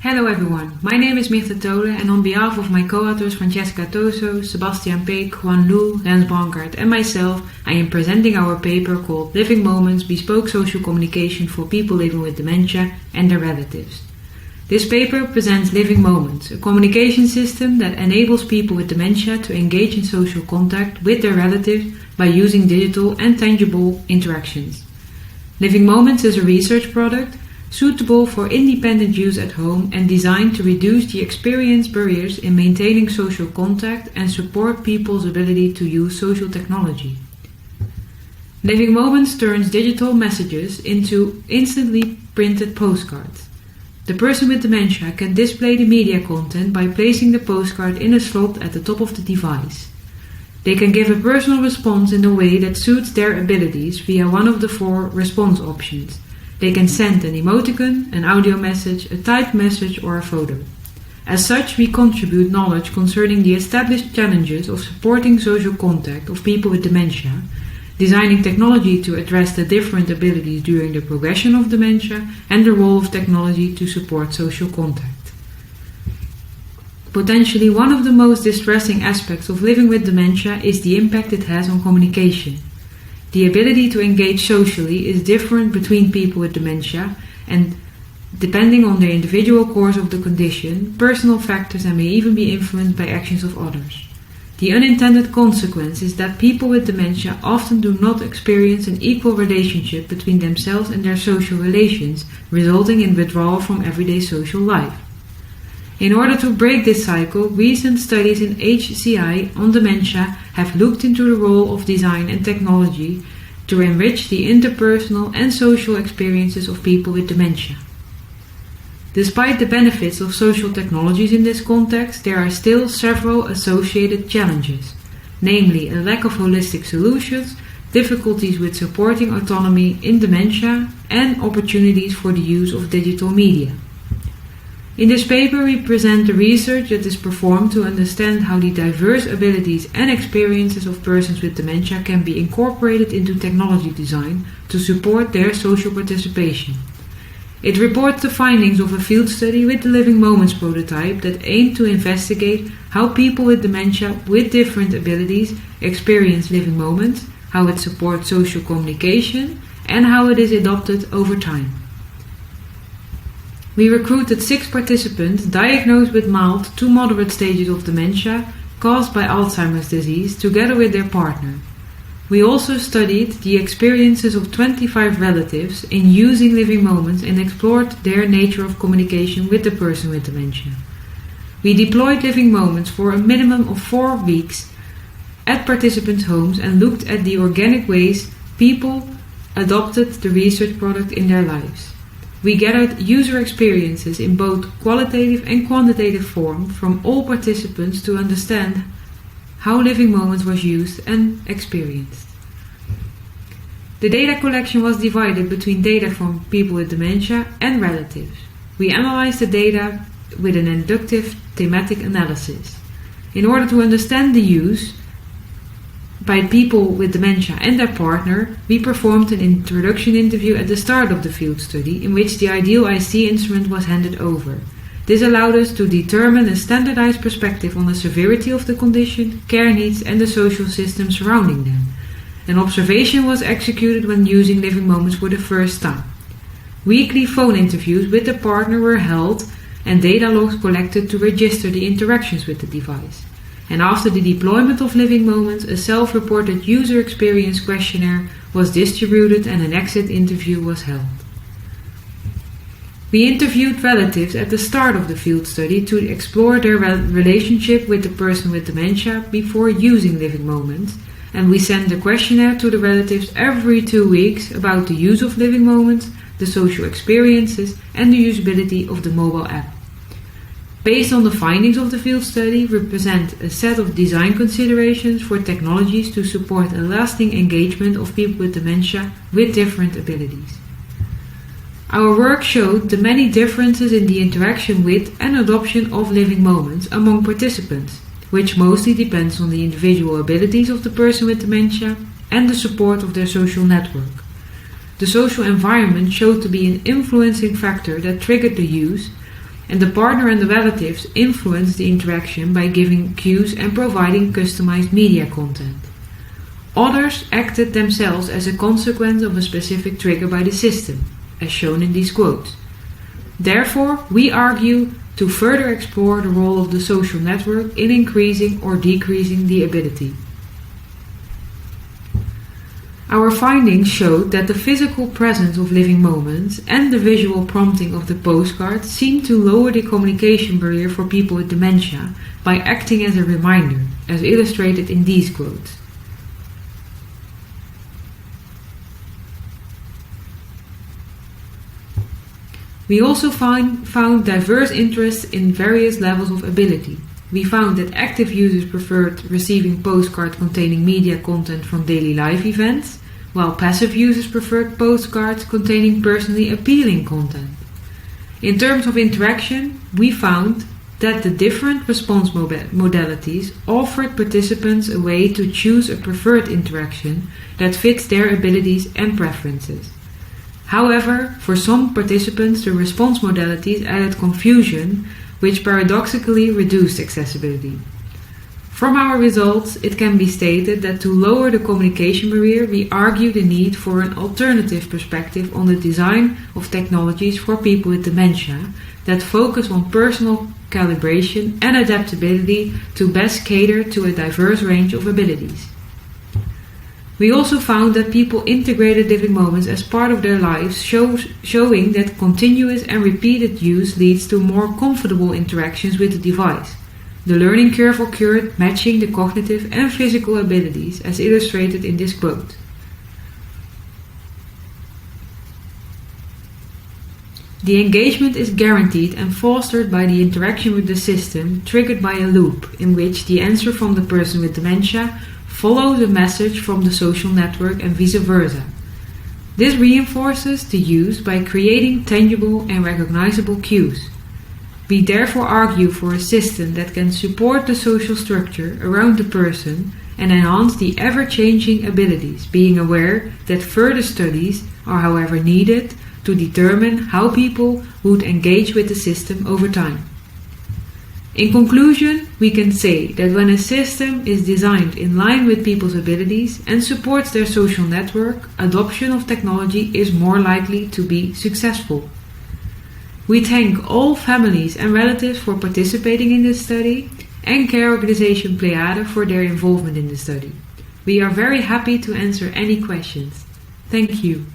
Hello everyone, my name is Myrte Thoolen and on behalf of my co-authors Francesca, Toso, Sebastiaan, Yuan, Rens, Brankaert and myself, I am presenting our paper called LivingMoments, Bespoke Social Communication for People Living with Dementia and Their Relatives. This paper presents LivingMoments, a communication system that enables people with dementia to engage in social contact with their relatives by using digital and tangible interactions. LivingMoments is a research product suitable for independent use at home and designed to reduce the experience barriers in maintaining social contact and support people's ability to use social technology. LivingMoments turns digital messages into instantly printed postcards. The person with dementia can display the media content by placing the postcard in a slot at the top of the device. They can give a personal response in a way that suits their abilities via one of the 4 response options. They can send an emoticon, an audio message, a typed message or a photo. As such, we contribute knowledge concerning the established challenges of supporting social contact of people with dementia, designing technology to address the different abilities during the progression of dementia, and the role of technology to support social contact. Potentially one of the most distressing aspects of living with dementia is the impact it has on communication. The ability to engage socially is different between people with dementia, and depending on their individual course of the condition, personal factors and may even be influenced by actions of others. The unintended consequence is that people with dementia often do not experience an equal relationship between themselves and their social relations, resulting in withdrawal from everyday social life. In order to break this cycle, recent studies in SIGCHI on dementia have looked into the role of design and technology to enrich the interpersonal and social experiences of people with dementia. Despite the benefits of social technologies in this context, there are still several associated challenges, namely a lack of holistic solutions, difficulties with supporting autonomy in dementia, and opportunities for the use of digital media. In this paper, we present the research that is performed to understand how the diverse abilities and experiences of persons with dementia can be incorporated into technology design to support their social participation. It reports the findings of a field study with the LivingMoments prototype that aimed to investigate how people with dementia with different abilities experience living moments, how it supports social communication, and how it is adopted over time. We recruited 6 participants diagnosed with mild to moderate stages of dementia caused by Alzheimer's disease together with their partner. We also studied the experiences of 25 relatives in using LivingMoments and explored their nature of communication with the person with dementia. We deployed LivingMoments for a minimum of 4 weeks at participants' homes and looked at the organic ways people adopted the research product in their lives. We gathered user experiences in both qualitative and quantitative form from all participants to understand how LivingMoments was used and experienced. The data collection was divided between data from people with dementia and relatives. We analyzed the data with an inductive thematic analysis. In order to understand the use by people with dementia and their partner, we performed an introduction interview at the start of the field study in which the ideal IC instrument was handed over. This allowed us to determine a standardized perspective on the severity of the condition, care needs and the social system surrounding them. An observation was executed when using LivingMoments for the first time. Weekly phone interviews with the partner were held and data logs collected to register the interactions with the device. And after the deployment of LivingMoments, a self-reported user experience questionnaire was distributed and an exit interview was held. We interviewed relatives at the start of the field study to explore their relationship with the person with dementia before using LivingMoments, and we sent the questionnaire to the relatives every 2 weeks about the use of LivingMoments, the social experiences, and the usability of the mobile app. Based on the findings of the field study, we present a set of design considerations for technologies to support a lasting engagement of people with dementia with different abilities. Our work showed the many differences in the interaction with and adoption of LivingMoments among participants, which mostly depends on the individual abilities of the person with dementia and the support of their social network. The social environment showed to be an influencing factor that triggered the use, and the partner and the relatives influence the interaction by giving cues and providing customized media content. Others acted themselves as a consequence of a specific trigger by the system, as shown in these quotes. Therefore, we argue to further explore the role of the social network in increasing or decreasing the ability. Our findings showed that the physical presence of living moments and the visual prompting of the postcard seem to lower the communication barrier for people with dementia by acting as a reminder, as illustrated in these quotes. We also found diverse interests in various levels of ability. We found that active users preferred receiving postcards containing media content from daily life events, while passive users preferred postcards containing personally appealing content. In terms of interaction, we found that the different response modalities offered participants a way to choose a preferred interaction that fits their abilities and preferences. However, for some participants, the response modalities added confusion, which paradoxically reduced accessibility. From our results, it can be stated that to lower the communication barrier, we argue the need for an alternative perspective on the design of technologies for people with dementia that focus on personal calibration and adaptability to best cater to a diverse range of abilities. We also found that people integrated living moments as part of their lives, showing that continuous and repeated use leads to more comfortable interactions with the device. The learning curve occurred matching the cognitive and physical abilities, as illustrated in this quote. The engagement is guaranteed and fostered by the interaction with the system, triggered by a loop, in which the answer from the person with dementia follows a message from the social network and vice versa. This reinforces the use by creating tangible and recognizable cues. We therefore argue for a system that can support the social structure around the person and enhance the ever-changing abilities, being aware that further studies are however needed to determine how people would engage with the system over time. In conclusion, we can say that when a system is designed in line with people's abilities and supports their social network, adoption of technology is more likely to be successful. We thank all families and relatives for participating in this study and care organization Pleiade for their involvement in the study. We are very happy to answer any questions. Thank you.